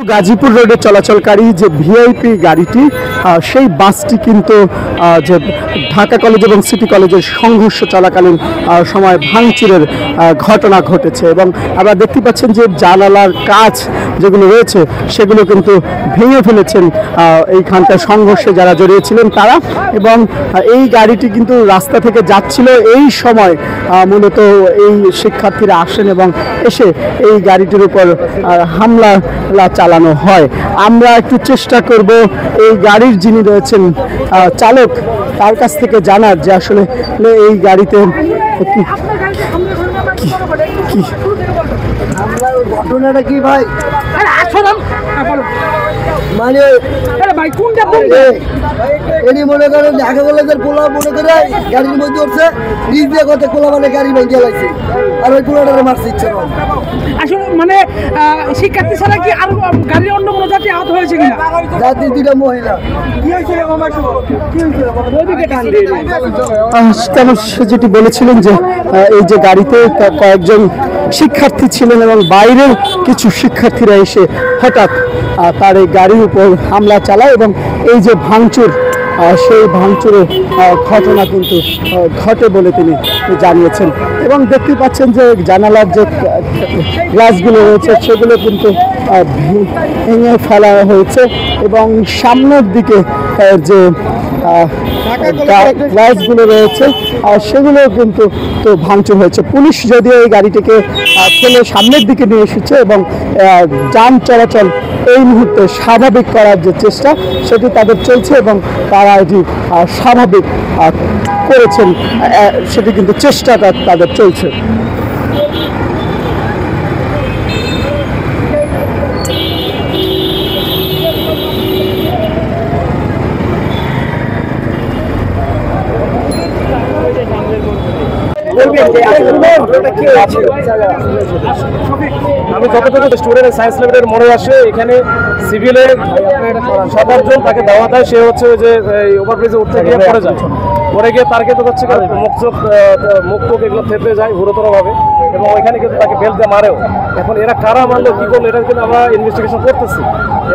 গাজীপুর রোডে চলাচলকারী যে ভিআইপি গাড়িটি সেই বাসটি কিন্তু যে ঢাকা কলেজ এবং সিটি কলেজের সংঘর্ষ চলাকালীন সময় ভাঙচুরের ঘটনা ঘটেছে এবং আপনারা দেখতে পাচ্ছেন যে জানালার কাচ যেগুলো রয়েছে সেগুলো কিন্তু ভেঙে ফেলেছেন এইখানকার সংঘর্ষে যারা জড়িয়েছিলেন তারা। এবং এই গাড়িটি কিন্তু রাস্তা থেকে যাচ্ছিল, এই সময় মূলত এই শিক্ষার্থীরা আসেন এবং এসে এই গাড়িটির উপর হামলা চালানো হয়। আমরা একটু চেষ্টা করব এই গাড়ির যিনি রয়েছেন চালক তার কাছ থেকে জানার যে আসলে এই গাড়িতে কি ঘটনাটা কি ভাই? মানে এনি মনে করেন ঢাকা কলেজের পোলা মনে করে গাড়ির মধ্যে উঠছে, নিজ দিয়ে কত কোলা মানে গাড়ি ভেঙে লাগছে আর ওই পোলাটারে মারছে ইচ্ছে আসলে মানে শিক্ষার্থী ছাড়া কি আর গাড়ির অন্য কোনো জাতি আহত হয়েছে কিনা? জাতি দুইটা মহিলা। সে যেটি বলেছিলেন যে এই যে গাড়িতে কয়েকজন শিক্ষার্থী ছিলেন এবং বাইরের কিছু শিক্ষার্থীরা এসে হঠাৎ তার এই গাড়ির উপর হামলা চালায় এবং এই যে ভাঙচুর সেই ভাঙচুরের ঘটনা কিন্তু ঘটে বলে তিনি জানিয়েছেন। এবং দেখতে পাচ্ছেন যে জানালার যে গ্লাসগুলো রয়েছে সেগুলো কিন্তু ভেঙে ফেলা হয়েছে এবং সামনের দিকে যে গ্লাসগুলো রয়েছে সেগুলো কিন্তু ভাঙচুর হয়েছে। পুলিশ যদিও এই গাড়িটিকে ফেলে সামনের দিকে নিয়ে এসেছে এবং যান চলাচল এই মুহূর্তে স্বাভাবিক করার যে চেষ্টা সেটি তাদের চলছে এবং তারা এটি স্বাভাবিক করেছেন, সেটি কিন্তু চেষ্টাটা তাদের চলছে। আমি যতটুকু স্টুডেন্ট সায়েন্স ল্যাবের মনে আসে এখানে সিভিলের 7-8 জন তাকে দেওয়া দেয়, সে হচ্ছে যে ওভারব্রিজে উঠতে গিয়ে পড়ে যায়, পরে গিয়ে তার কিন্তু হচ্ছে মুখ এগুলো থেপে যায় গুরুতরভাবে এবং ওইখানে কিন্তু তাকে বেল্ট দিয়ে মারেও। এখন এরা কারা মারলো কী করলো এটা কিন্তু আমরা ইনভেস্টিগেশন করতেছি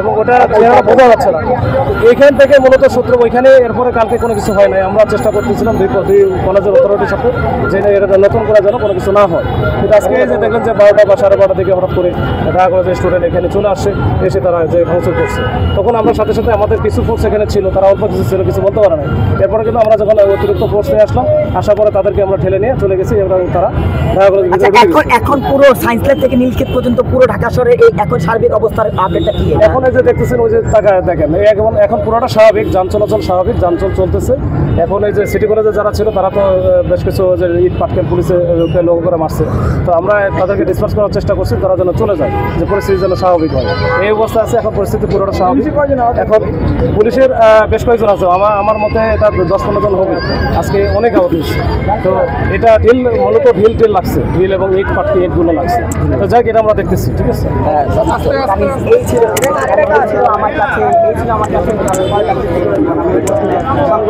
এবং ওটা চেহারা বোঝা যাচ্ছে না। এইখান থেকে মূলত সূত্র ওইখানে এরপরে কালকে কোনো কিছু হয় নাই। আমরা চেষ্টা করতেছিলাম দুই কলেজের অথরিটির সাথে যে এটা নতুন করে যেন কোনো কিছু না হয়, কিন্তু আজকে যে দেখলেন যে 12টা বা 12:30 দিকে হঠাৎ করে ঢাকা কলেজের স্টুডেন্ট এখানে চলে আসছে, এসে তারা যে ভাঙচুর করছে, তখন আমরা সাথে সাথে আমাদের কিছু ফোর্স এখানে ছিল, তারা অল্প কিছু ছিল, কিছু বলতে পারে নাই। এরপরে কিন্তু আমরা যখন অতিরিক্ত ফোর্স নিয়ে আসলাম, আসার পরে তাদেরকে আমরা ঠেলে নিয়ে চলে গেছি এবং তারা ঢাকা কলেজ। এখন পুরো সায়েন্স ল্যাব থেকে নীলক্ষেত পর্যন্ত পুরো ঢাকা শহরে এই এখন সার্বিক অবস্থার আপডেটটা কি? এখন এই যে দেখতেছেন ওই যে তাকায় দেখেন এখন পুরোটা স্বাভাবিক, যান চলাচল স্বাভাবিক, যানচল চলতেছে। এখন এই যে সিটি কলেজে যারা ছিল তারা তো বেশ কিছু যে ইট পাটকেল পুলিশে লোক করে মারছে, তো আমরা তাদেরকে ডিসপার্স করার চেষ্টা করছি, তারা যেন চলে যায়, যে পরিস্থিতি যেন স্বাভাবিক হয়। এই অবস্থা আছে, এখন পরিস্থিতি পুরোটা স্বাভাবিক। এখন পুলিশের বেশ কয়েকজন আছে, আমার মতে এটা 10-15 জন হবে, আজকে অনেক আহত হয়েছে। তো এটা মূলত ঢিল লাগছে, ঢিল এবং ইট পাটকে ইটগুলো লাগছে। তো যাই এটা আমরা দেখতেছি, ঠিক আছে। এই ছিল আমার কাছে